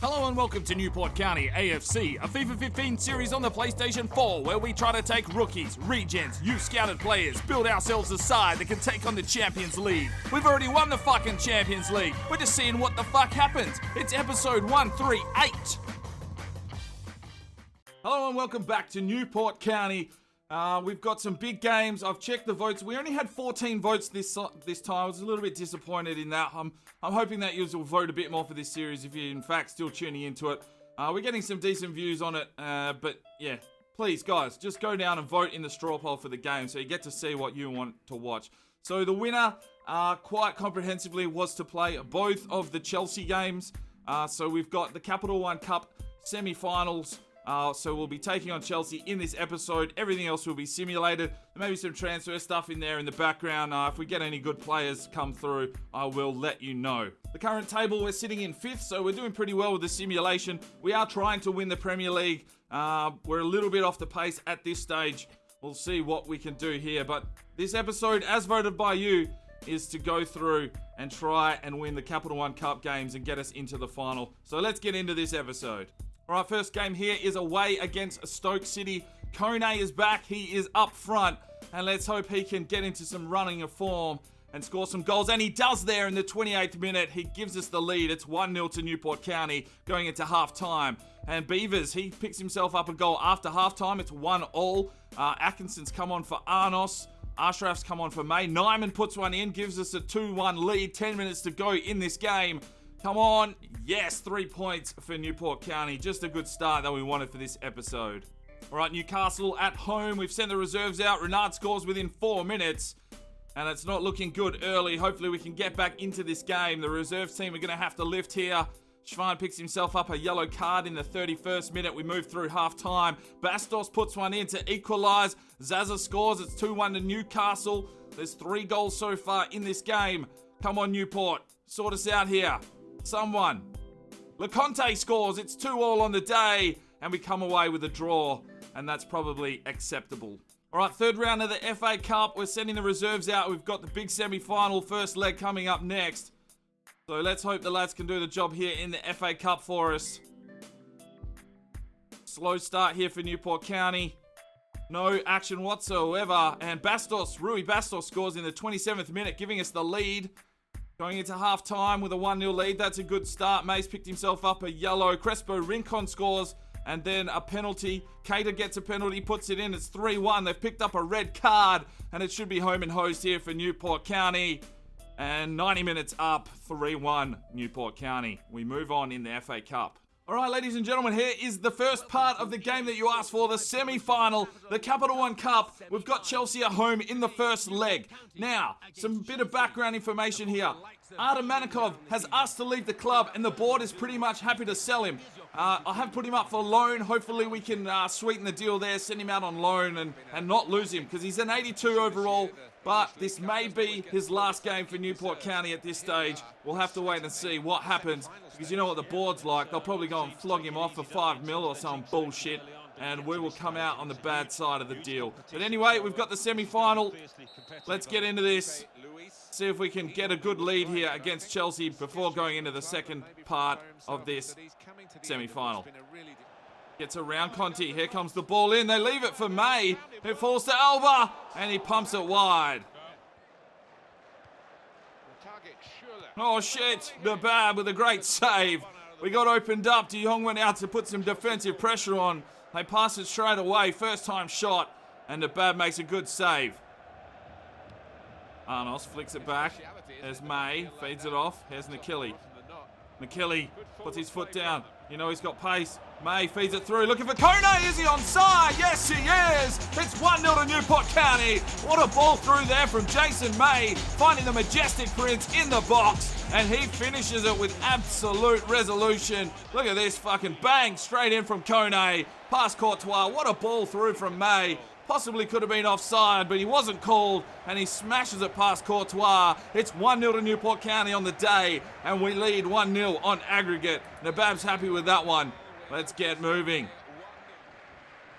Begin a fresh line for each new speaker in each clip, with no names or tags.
Hello and welcome to Newport County A.F.C, a FIFA 15 series on the PlayStation 4 where we try to take rookies, regens, youth scouted players, build ourselves a side that can take on the Champions League. We've already won the fucking Champions League. We're just seeing what the fuck happens. It's episode 138. Hello and welcome back to Newport County. We've got some big games. I've checked the votes. We only had 14 votes this time. I was a little bit disappointed in that. I'm hoping that you will vote a bit more for this series if you're in fact still tuning into it. We're getting some decent views on it, but yeah, please guys, just go down and vote in the straw poll for the game so you get to see what you want to watch. So the winner, quite comprehensively, was to play both of the Chelsea games. So we've got the Capital One Cup semi-finals. So we'll be taking on Chelsea in this episode. Everything else will be simulated. There may be some transfer stuff in there in the background. If we get any good players come through, I will let you know. The current table, we're sitting in 5th, so we're doing pretty well with the simulation. We are trying to win the Premier League. We're a little bit off the pace at this stage. We'll see what we can do here. But this episode, as voted by you, is to go through and try and win the Capital One Cup games and get us into the final. So let's get into this episode. Alright, first game here is away against Stoke City. Kone is back, he is up front, and let's hope he can get into some running of form and score some goals, and he does there in the 28th minute. He gives us the lead. It's 1-0 to Newport County going into half-time. And Beavers, he picks himself up a goal after half-time. It's 1-1. Atkinson's come on for Arnos. Ashraf's come on for May. Nyman puts one in, gives us a 2-1 lead. 10 minutes to go in this game. Come on. Yes, 3 points for Newport County. Just a good start that we wanted for this episode. All right, Newcastle at home. We've sent the reserves out. Renard scores within 4 minutes. And it's not looking good early. Hopefully we can get back into this game. The reserves team are going to have to lift here. Schwan picks himself up a yellow card in the 31st minute. We move through half-time. Bastos puts one in to equalise. Zaza scores. It's 2-1 to Newcastle. There's 3 goals so far in this game. Come on, Newport. Sort us out here. Someone. LeConte scores. It's 2-2 on the day. And we come away with a draw. And that's probably acceptable. Alright, third round of the FA Cup. We're sending the reserves out. We've got the big semi-final first leg coming up next. So let's hope the lads can do the job here in the FA Cup for us. Slow start here for Newport County. No action whatsoever. And Rui Bastos scores in the 27th minute, giving us the lead. Going into half-time with a 1-0 lead. That's a good start. Mace picked himself up a yellow. Crespo Rincon scores. And then a penalty. Cater gets a penalty, puts it in. It's 3-1. They've picked up a red card. And it should be home and hosed here for Newport County. And 90 minutes up. 3-1 Newport County. We move on in the FA Cup. Alright, ladies and gentlemen, here is the first part of the game that you asked for, the semi-final, the Capital One Cup. We've got Chelsea at home in the first leg. Now, some bit of background information here. Artem Manikov has asked to leave the club and the board is pretty much happy to sell him. I have put him up for loan. Hopefully we can sweeten the deal there, send him out on loan and not lose him because he's an 82 overall. But this may be his last game for Newport County at this stage. We'll have to wait and see what happens because you know what the board's like. They'll probably go and flog him off for 5 mil or some bullshit and we will come out on the bad side of the deal. But anyway, we've got the semi-final. Let's get into this. See if we can get a good lead here against Chelsea before going into the second part of this semi-final. Gets around Conti. Here comes the ball in. They leave it for May. It falls to Alba. And he pumps it wide. Oh, shit. Nabab with a great save. We got opened up. De Jong went out to put some defensive pressure on. They pass it straight away. First time shot. And Nabab makes a good save. Arnos flicks it back. There's May. Feeds it off. Here's Nakili. Nakili puts his foot down. You know he's got pace. May feeds it through. Looking for Kone. Is he onside? Yes, he is. It's 1-0 to Newport County. What a ball through there from Jason May. Finding the majestic Prince in the box. And he finishes it with absolute resolution. Look at this fucking bang. Straight in from Kone. Past Courtois. What a ball through from May. Possibly could have been offside, but he wasn't called, and he smashes it past Courtois. It's 1-0 to Newport County on the day, and we lead 1-0 on aggregate. Nabab's happy with that one. Let's get moving.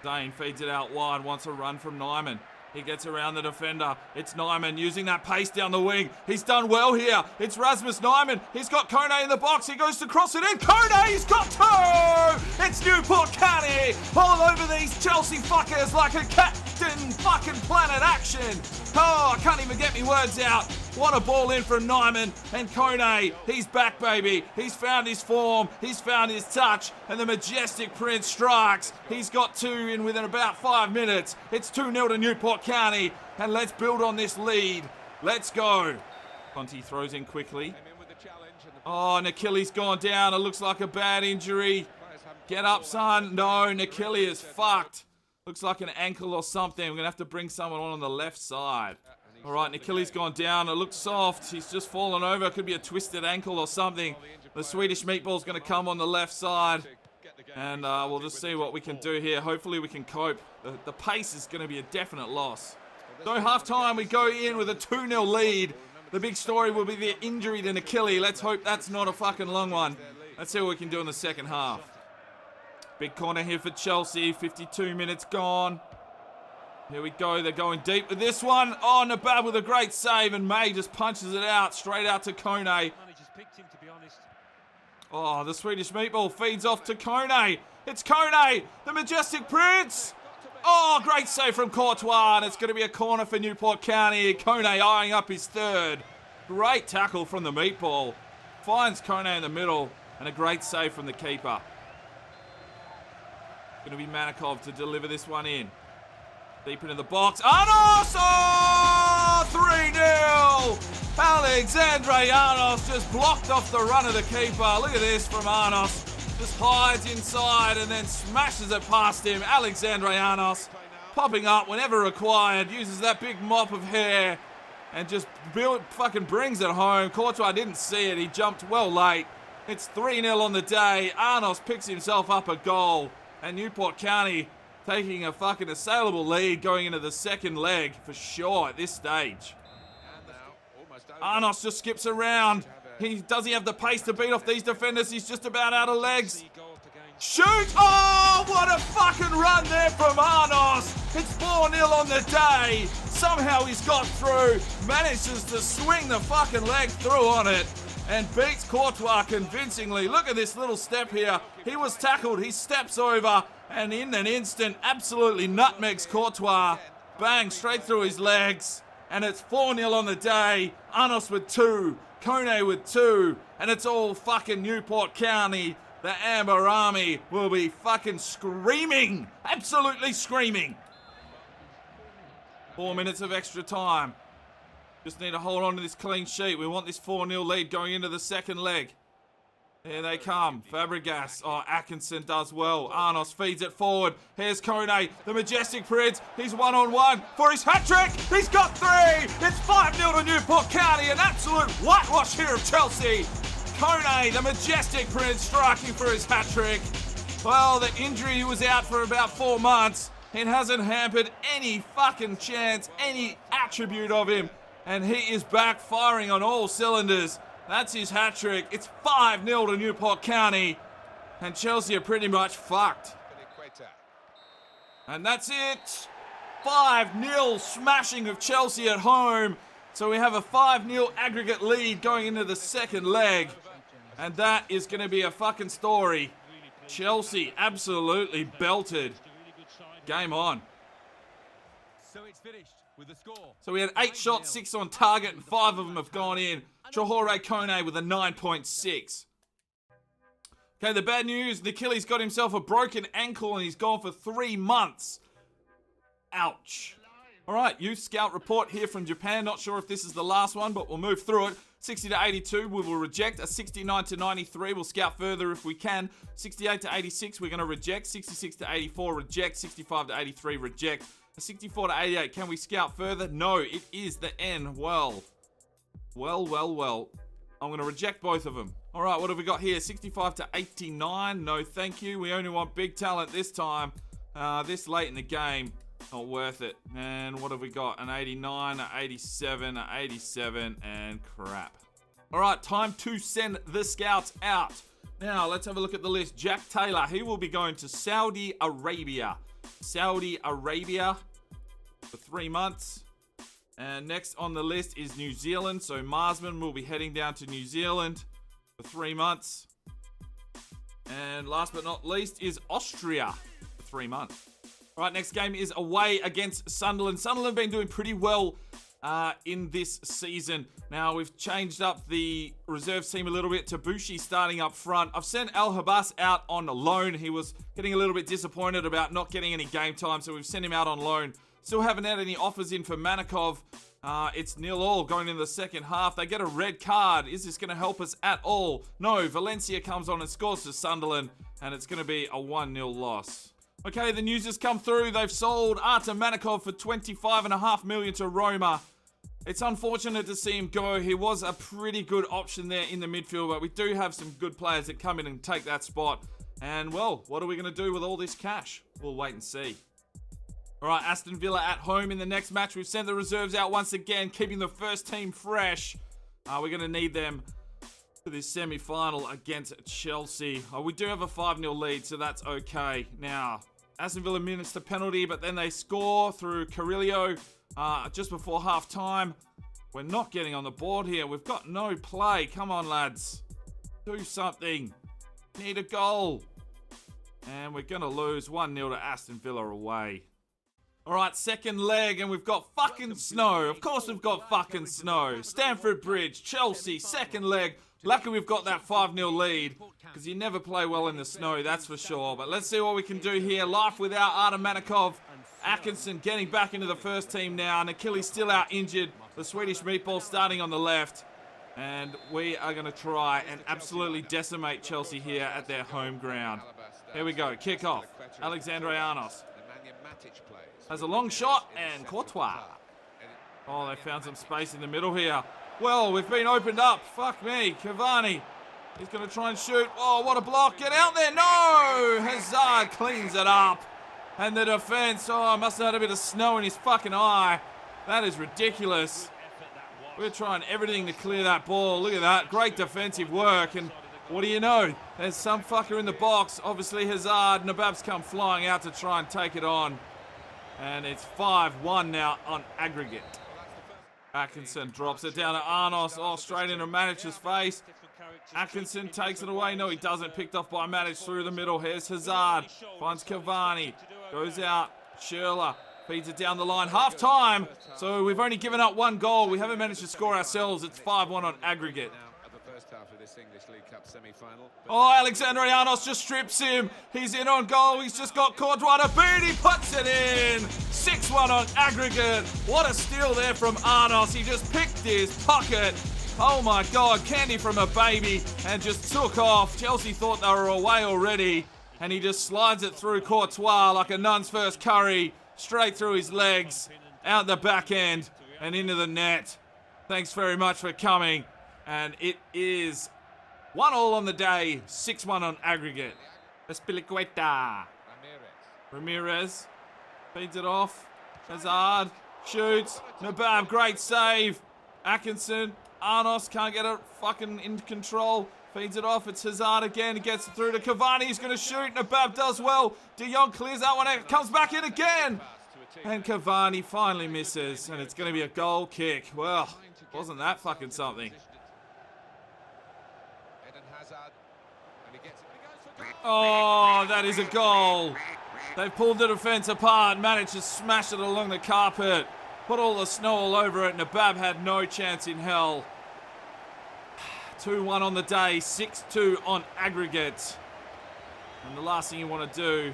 Dane feeds it out wide, wants a run from Nyman. He gets around the defender. It's Nyman using that pace down the wing. He's done well here. It's Rasmus Nyman. He's got Kone in the box. He goes to cross it in. Kone's got two! It's Newport County all over these Chelsea fuckers like a Captain fucking Planet action. Oh, I can't even get me words out. What a ball in from Nyman and Kone. He's back, baby. He's found his form. He's found his touch. And the majestic Prince strikes. He's got two in within about 5 minutes. It's 2-0 to Newport County. And let's build on this lead. Let's go. Conti throws in quickly. Oh, Achilles gone down. It looks like a bad injury. Get up, son. No, Achilles is fucked. Looks like an ankle or something. We're going to have to bring someone on the left side. All right, Achilles gone down. It looks soft. He's just fallen over. It could be a twisted ankle or something. The Swedish meatball's going to come on the left side. And we'll just see what we can do here. Hopefully we can cope. The pace is going to be a definite loss. So half-time, we go in with a 2-0 lead. The big story will be the injury to Achilles. Let's hope that's not a fucking long one. Let's see what we can do in the second half. Big corner here for Chelsea. 52 minutes gone. Here we go. They're going deep with this one. Oh, Nabab with a great save, and May just punches it out, straight out to Kone. Oh, the Swedish meatball feeds off to Kone. It's Kone, the majestic Prince. Oh, great save from Courtois, and it's going to be a corner for Newport County. Kone eyeing up his third. Great tackle from the meatball. Finds Kone in the middle, and a great save from the keeper. Going to be Manikov to deliver this one in. Deep into the box. Arnos! Oh, 3-0! Alexandre Arnos just blocked off the run of the keeper. Look at this from Arnos. Just hides inside and then smashes it past him. Alexandre Arnos popping up whenever required. Uses that big mop of hair and just fucking brings it home. Courtois didn't see it. He jumped well late. It's 3-0 on the day. Arnos picks himself up a goal. And Newport County taking a fucking assailable lead going into the second leg for sure at this stage. Arnos just skips around. Does he have the pace to beat off these defenders? He's just about out of legs. Shoot! Oh, what a fucking run there from Arnos. It's 4-0 on the day. Somehow he's got through, manages to swing the fucking leg through on it, and beats Courtois convincingly. Look at this little step here. He was tackled, he steps over, and in an instant, absolutely nutmegs Courtois. Bang, straight through his legs. And it's 4-0 on the day. Arnos with 2, Kone with 2, and it's all fucking Newport County. The Amber Army will be fucking screaming. Absolutely screaming. 4 minutes of extra time. Just need to hold on to this clean sheet. We want this 4-0 lead going into the second leg. Here they come. Fabregas. Oh, Atkinson does well. Arnos feeds it forward. Here's Kone, the majestic Prince. He's one-on-one for his hat-trick. He's got 3. It's 5-0 to Newport County. An absolute whitewash here of Chelsea. Kone, the majestic Prince, striking for his hat-trick. Well, the injury was out for about 4 months. It hasn't hampered any fucking chance, any attribute of him. And he is back firing on all cylinders. That's his hat-trick. It's 5-0 to Newport County. And Chelsea are pretty much fucked. And that's it. 5-0 smashing of Chelsea at home. So we have a 5-0 aggregate lead going into the second leg. And that is going to be a fucking story. Chelsea absolutely belted. Game on.
So it's finished with the score.
So we had 8 shots, 6 on target, and 5 of them have gone in. Johore Kone with a 9.6. Okay, the bad news, Achilles got himself a broken ankle and he's gone for 3 months. Ouch. All right, youth scout report here from Japan. Not sure if this is the last one, but we'll move through it. 60 to 82, we will reject. A 69 to 93, we'll scout further if we can. 68 to 86, we're going to reject. 66 to 84, reject. 65 to 83, reject. A 64 to 88, can we scout further? No, it is the N. Well. I'm going to reject both of them. All right, what have we got here? 65 to 89, no thank you. We only want big talent this time. This late in the game. Not worth it. And what have we got? An 89, an 87, an 87, and crap. All right, time to send the scouts out. Now, let's have a look at the list. Jack Taylor, he will be going to Saudi Arabia. Saudi Arabia. for 3 months. And next on the list is New Zealand. So Marsman will be heading down to New Zealand for 3 months. And last but not least is Austria for 3 months. All right, next game is away against Sunderland. Sunderland have been doing pretty well in this season. Now, we've changed up the reserve team a little bit. Tabushi starting up front. I've sent Al Habas out on loan. He was getting a little bit disappointed about not getting any game time, so we've sent him out on loan. Still haven't had any offers in for Manikov. It's 0-0 going into the second half. They get a red card. Is this going to help us at all? No, Valencia comes on and scores for Sunderland, and it's going to be a 1-0 loss. Okay, the news has come through. They've sold Artem Manikov for $25.5 million to Roma. It's unfortunate to see him go. He was a pretty good option there in the midfield, but we do have some good players that come in and take that spot. And, well, what are we going to do with all this cash? We'll wait and see. All right, Aston Villa at home in the next match. We've sent the reserves out once again, keeping the first team fresh. We're going to need them for this semi-final against Chelsea. We do have a 5-0 lead, so that's okay. Now, Aston Villa minutes the penalty, but then they score through Carrillo just before half-time. We're not getting on the board here. We've got no play. Come on, lads. Do something. Need a goal. And we're going to lose 1-0 to Aston Villa away. All right, second leg, and we've got fucking snow. Of course we've got fucking snow. Stamford Bridge, Chelsea, second leg. Lucky we've got that 5-0 lead, because you never play well in the snow, that's for sure. But let's see what we can do here. Life without Artem Manikov. Atkinson getting back into the first team now. And Achilles still out injured. The Swedish meatball starting on the left. And we are going to try and absolutely decimate Chelsea here at their home ground. Here we go, kick off. Alexandre Arnos has a long shot, and Courtois. Oh, they found some space in the middle here. Well, we've been opened up. Fuck me. Cavani. He's going to try and shoot. Oh, what a block. Get out there. No! Hazard cleans it up. And the defense. Oh, must have had a bit of snow in his fucking eye. That is ridiculous. We're trying everything to clear that ball. Look at that. Great defensive work. And what do you know? There's some fucker in the box. Obviously, Hazard. Nabab's come flying out to try and take it on. And it's 5-1 now on aggregate. Atkinson drops it down to Arnos. Oh, straight into Matic's face. Atkinson takes it away. No, he doesn't. Picked off by Matic through the middle. Here's Hazard. Finds Cavani. Goes out. Schürrle feeds it down the line. Half time. So we've only given up 1 goal. We haven't managed to score ourselves. It's 5-1 on aggregate. Oh, Alexandre Arnos just strips him. He's in on goal. He's just got Courtois to beat. He puts it in. 6-1 on aggregate. What a steal there from Arnos. He just picked his pocket. Oh my God, candy from a baby, and just took off. Chelsea thought they were away already, and he just slides it through Courtois like a nun's first curry, straight through his legs, out the back end, and into the net. Thanks very much for coming. And it is 1-1 on the day, 6-1 on aggregate. Espilicueta. Ramirez feeds it off. Hazard shoots. Nabab, great save. Atkinson. Arnos can't get it fucking in control. Feeds it off. It's Hazard again. He gets it through to Cavani. He's going to shoot. Nabab does well. De Jong clears that one out. Comes back in again. And Cavani finally misses. And it's going to be a goal kick. Well, wasn't that fucking something? Oh, that is a goal. They've pulled the defence apart. Managed to smash it along the carpet. Put all the snow all over it. Nabab had no chance in hell. 2-1 on the day. 6-2 on aggregate. And the last thing you want to do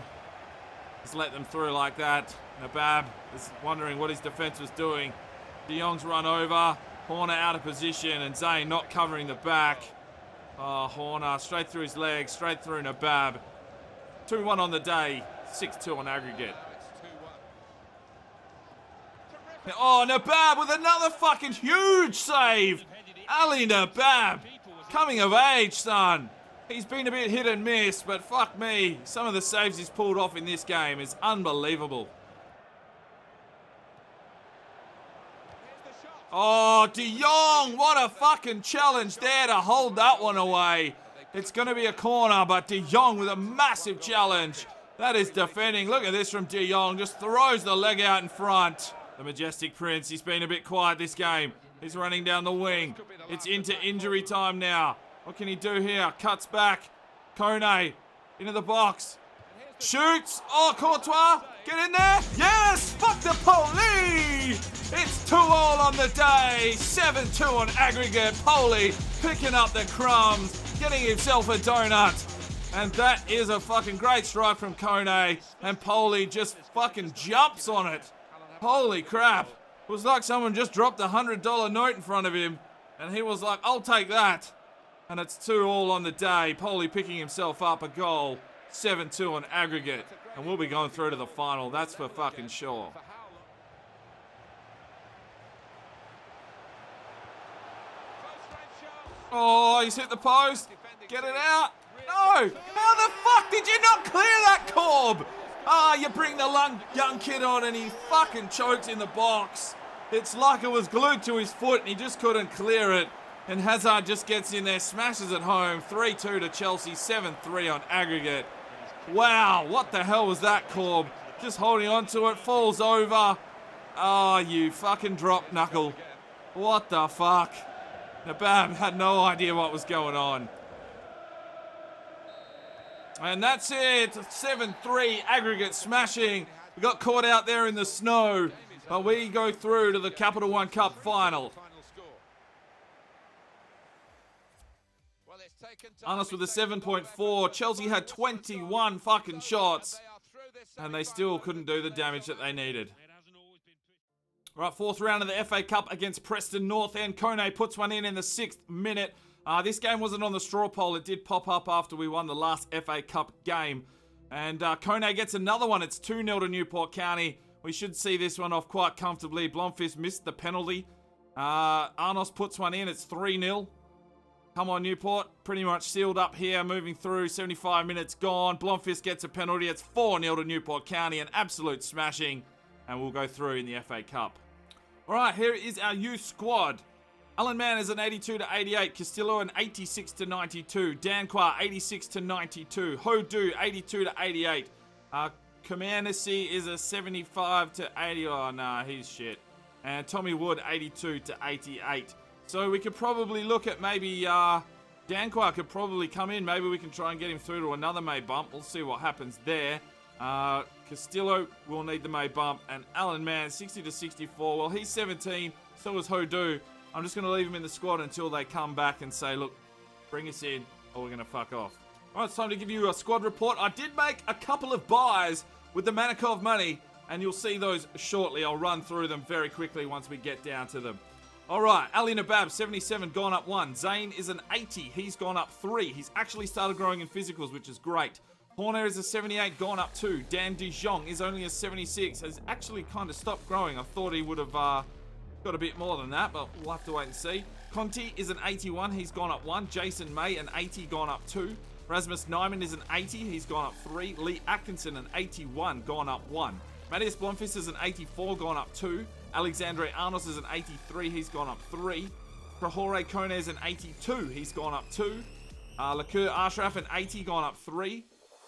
is let them through like that. Nabab is wondering what his defence was doing. De Jong's run over. Horner out of position. And Zayn not covering the back. Oh, Horner straight through his legs, straight through Nabab. 2-1 on the day, 6-2 on aggregate. Oh, Nabab with another fucking huge save. Ali Nabab, coming of age, son. He's been a bit hit and miss, but fuck me. Some of the saves he's pulled off in this game is unbelievable. Oh, De Jong, what a fucking challenge there to hold that one away. It's going to be a corner, but De Jong with a massive challenge. That is defending. Look at this from De Jong. Just throws the leg out in front. The Majestic Prince, he's been a bit quiet this game. He's running down the wing. It's into injury time now. What can he do here? Cuts back. Kone into the box. Shoots. Oh, Courtois. Get in there. Yes. Fuck the Poli. It's 2-2 on the day. 7-2 on aggregate. Poli picking up the crumbs. Getting himself a donut. And that is a fucking great strike from Kone. And Poli just fucking jumps on it. Holy crap. It was like someone just dropped a $100 note in front of him. And he was like, I'll take that. And it's 2-2 on the day. Poli picking himself up a goal. 7-2 on aggregate. And we'll be going through to the final. That's for fucking sure. Oh, he's hit the post. Get it out. No. How the fuck did you not clear that, Corb? Ah, you bring the young kid on and he fucking chokes in the box. It's like it was glued to his foot and he just couldn't clear it. And Hazard just gets in there, smashes it home. 3-2 to Chelsea, 7-3 on aggregate. Wow, what the hell was that, Corb? Just holding on to it, falls over. Oh, you fucking drop knuckle. What the fuck? Nabab had no idea what was going on. And that's it, 7-3 aggregate smashing. We got caught out there in the snow, but we go through to the Capital One Cup final. Arnos with a 7.4. Chelsea had 21 fucking shots, and they still couldn't do the damage that they needed. Right, fourth round of the FA Cup against Preston North End. Kone puts one in the 6th minute. This game wasn't on the straw poll. It did pop up after we won the last FA Cup game. And Kone gets another one. It's 2-0 to Newport County. We should see this one off quite comfortably. Blomqvist missed the penalty. Arnos puts one in. It's 3-0. Come on, Newport. Pretty much sealed up here. Moving through. 75 minutes gone. Blomqvist gets a penalty. It's 4-0 to Newport County. An absolute smashing. And we'll go through in the FA Cup. All right, here is our youth squad. Alan Mann is an 82-88. Castillo an 86-92. Danquah 86-92. Hodu 82-88. Comaneci is a 75-80. Oh, nah, he's shit. And Tommy Wood 82-88. So we could probably look at maybe Danquah could probably come in. Maybe we can try and get him through to another May bump. We'll see what happens there. Castillo will need the May bump. And Alan Mann 60-64. Well, he's 17. So is Hodu. I'm just going to leave him in the squad until they come back and say, look, bring us in or we're going to fuck off. All right, it's time to give you a squad report. I did make a couple of buys with the Manikov money, and you'll see those shortly. I'll run through them very quickly once we get down to them. All right, Ali Nabab, 77, gone up 1. Zane is an 80. He's gone up 3. He's actually started growing in physicals, which is great. Horner is a 78, gone up 2. Dan Dijon is only a 76. Has actually kind of stopped growing. I thought he would have got a bit more than that, but we'll have to wait and see. Conti is an 81. He's gone up 1. Jason May, an 80, gone up 2. Rasmus Nyman is an 80. He's gone up 3. Lee Atkinson, an 81, gone up 1. Matthias Blomqvist is an 84, gone up 2. Alexandre Arnos is an 83. He's gone up 3. Prahore Kone is an 82. He's gone up 2. Lacour Ashraf, an 80, gone up 3.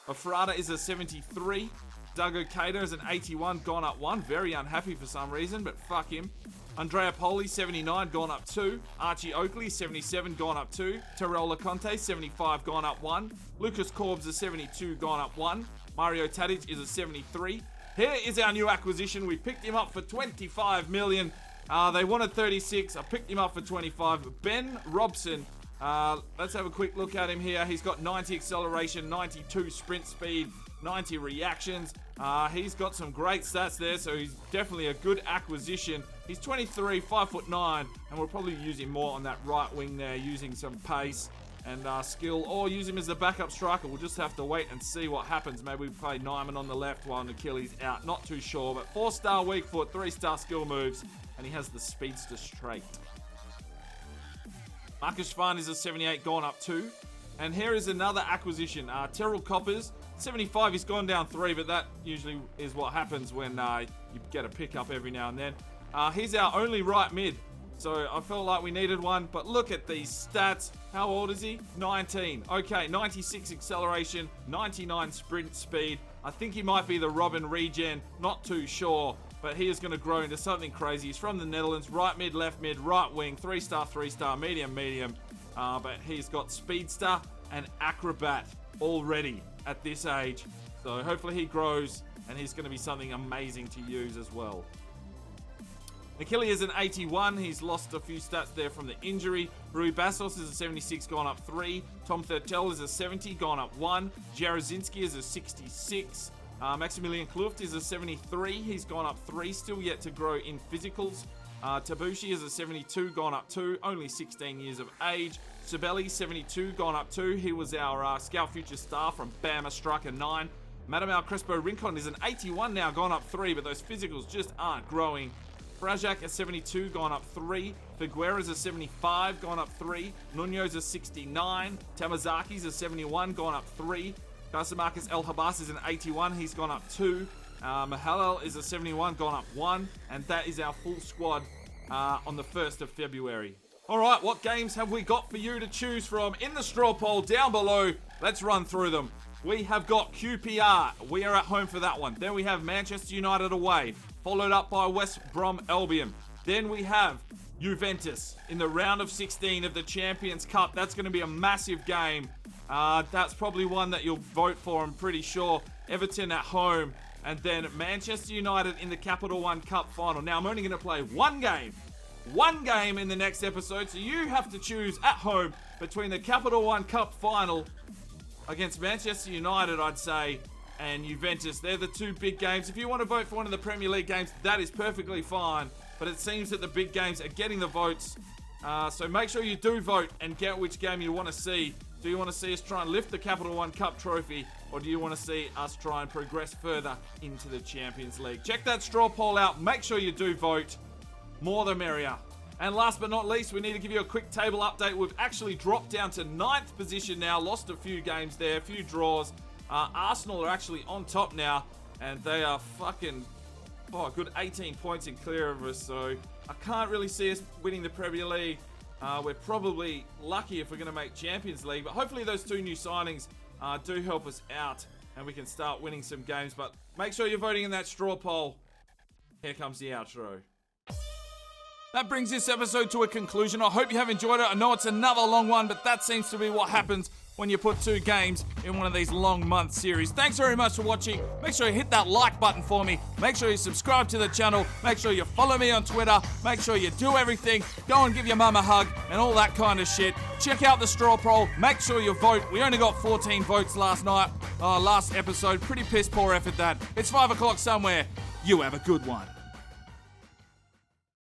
Ofrada is a 73. Doug Okada is an 81, gone up 1. Very unhappy for some reason, but fuck him. Andrea Poli, 79, gone up 2. Archie Oakley, 77, gone up 2. Terrell LeConte, 75, gone up 1. Lucas Corbs, a 72, gone up 1. Mario Tadic is a 73. Here is our new acquisition. We picked him up for 25 million. They wanted 36. I picked him up for 25. Ben Robson. Let's have a quick look at him here. He's got 90 acceleration, 92 sprint speed, 90 reactions. He's got some great stats there, so he's definitely a good acquisition. He's 23, 5'9", and we'll probably use him more on that right wing there, using some pace and skill, or use him as the backup striker. We'll just have to wait and see what happens. Maybe we play Nyman on the left while Achilles out. Not too sure, but 4-star weak foot, 3-star skill moves, and he has the speedster straight. Marcus Schwan is a 78, gone up 2. And here is another acquisition. Terrell Coppers, 75, he's gone down 3, but that usually is what happens when you get a pickup every now and then. He's our only right mid, so I felt like we needed one, but look at these stats. How old is he? 19. Okay, 96 acceleration, 99 sprint speed. I think he might be the Robin regen, not too sure. but he is going to grow into something crazy. He's from the Netherlands, right mid, right wing, 3-star, medium. But he's got speedster and acrobat already at this age. So hopefully he grows and he's going to be something amazing to use as well. Achille is an 81. He's lost a few stats there from the injury. Rui Bastos is a 76, gone up 3. Tom Thurtel is a 70, gone up 1. Jarozinski is a 66. Maximilian Kluft is a 73. He's gone up 3, still yet to grow in physicals. Tabushi is a 72, gone up 2, only 16 years of age. Sibeli, 72, gone up 2. He was our Scout Future Star from Bama Striker 9. Madamal Crespo Rincon is an 81 now, gone up 3, but those physicals just aren't growing. Brajak a 72, gone up 3. Figueres a 75, gone up 3. Nuno's a 69. Tamazaki's a 71, gone up 3. Marcus El Habas is an 81, he's gone up 2. Mahalal is a 71, gone up 1. And that is our full squad on the 1st of February. Alright, what games have we got for you to choose from in the straw poll down below? Let's run through them. We have got QPR. We are at home for that one. Then we have Manchester United away, followed up by West Brom Albion. Then we have Juventus in the round of 16 of the Champions Cup. That's going to be a massive game. That's probably one that you'll vote for, I'm pretty sure. Everton at home. And then Manchester United in the Capital One Cup final. Now, I'm only going to play one game in the next episode. So you have to choose at home between the Capital One Cup final against Manchester United, I'd say, and Juventus. They're the two big games. If you want to vote for one of the Premier League games, that is perfectly fine. But it seems that the big games are getting the votes. So make sure you do vote and get which game you want to see. Do you want to see us try and lift the Capital One Cup trophy, or do you want to see us try and progress further into the Champions League? Check that straw poll out. Make sure you do vote. More the merrier. And last but not least, we need to give you a quick table update. We've actually dropped down to 9th position now. Lost a few games there, a few draws. Arsenal are actually on top now, and they are fucking, a good 18 points in clear of us. So I can't really see us winning the Premier League. We're probably lucky if we're going to make Champions League, but hopefully those two new signings do help us out, and we can start winning some games. But make sure you're voting in that straw poll. Here comes the outro. That brings this episode to a conclusion. I hope you have enjoyed it. I know it's another long one, but that seems to be what happens when you put 2 games in one of these long month series. Thanks very much for watching. Make sure you hit that like button for me. Make sure you subscribe to the channel. Make sure you follow me on Twitter. Make sure you do everything. Go and give your mum a hug and all that kind of shit. Check out the straw poll. Make sure you vote. We only got 14 votes last episode. Pretty piss poor effort that. It's 5 o'clock somewhere. You have a good one.